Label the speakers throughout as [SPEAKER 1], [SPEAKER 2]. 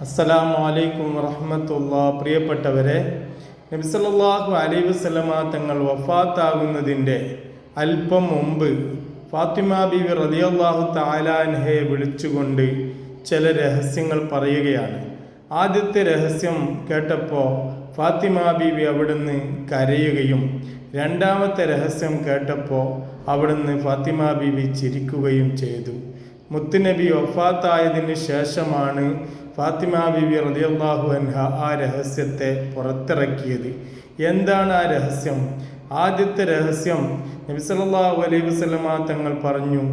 [SPEAKER 1] അസ്സലാമു അലൈക്കും വറഹ്മത്തുള്ളാഹി. പ്രിയപ്പെട്ടവരെ, നബി സല്ലല്ലാഹു അലൈഹി വസല്ലമ തങ്ങൾ വഫാത്താകുന്നതിൻ്റെ അല്പം മുമ്പ് ഫാത്തിമ ബീവി റളിയല്ലാഹു തആല അൻഹയെ വിളിച്ചുകൊണ്ട് ചില രഹസ്യങ്ങൾ പറയുകയാണ്. ആദ്യത്തെ രഹസ്യം കേട്ടപ്പോൾ ഫാത്തിമ ബീവി അവിടുന്ന് കരയുകയും രണ്ടാമത്തെ രഹസ്യം കേട്ടപ്പോൾ അവിടുന്ന് ഫാത്തിമ ബീവി ചിരിക്കുകയും ചെയ്തു. മുത്തുനബി വഫാത്തായതിന് ശേഷമാണ് ഫാത്തിമ ബീവി റളിയല്ലാഹു അൻഹ ആ രഹസ്യത്തെ പുറത്തിറക്കിയത്. എന്താണ് ആ രഹസ്യം? ആദ്യത്തെ രഹസ്യം, നബി സല്ലല്ലാഹു അലൈഹി വസല്ലമ തങ്ങൾ പറഞ്ഞു,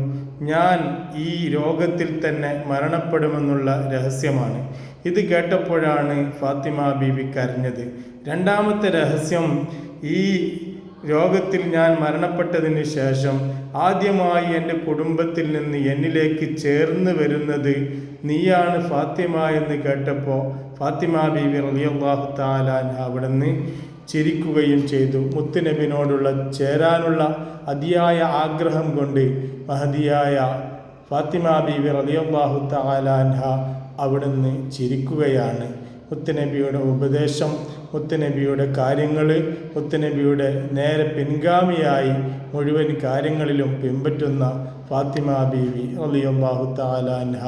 [SPEAKER 1] ഞാൻ ഈ രോഗത്തിൽ തന്നെ മരണപ്പെടുമെന്നുള്ള രഹസ്യമാണ്. ഇത് കേട്ടപ്പോഴാണ് ഫാത്തിമ ബീവി കരഞ്ഞത്. രണ്ടാമത്തെ രഹസ്യം, ഈ രോഗത്തിൽ ഞാൻ മരണപ്പെട്ടതിന് ശേഷം ആദ്യമായി എൻ്റെ കുടുംബത്തിൽ നിന്ന് എന്നിലേക്ക് ചേർന്ന് വരുന്നത് നീയാണ് ഫാത്തിമ എന്ന് കേട്ടപ്പോൾ ഫാത്തിമ ബീവി റളിയല്ലാഹു തആല അൻഹ അവിടുന്ന് ചിരിക്കുകയും ചെയ്തു. മുത്തുനബിനോടുള്ള ചേരാനുള്ള അതിയായ ആഗ്രഹം കൊണ്ട് മഹദിയായ ഫാത്തിമ ബീവി റളിയല്ലാഹു തആല അൻഹ അവിടുന്ന് ചിരിക്കുകയാണ്. മുത്തുനബിയുടെ ഉപദേശം, മുത്തുനബിയുടെ കാര്യങ്ങൾ, മുത്തുനബിയുടെ നേരെ പിൻഗാമിയായി മുഴുവൻ കാര്യങ്ങളിലും പിൻപറ്റുന്ന ഫാത്തിമ ബീവി റളിയല്ലാഹു തആല അൻഹ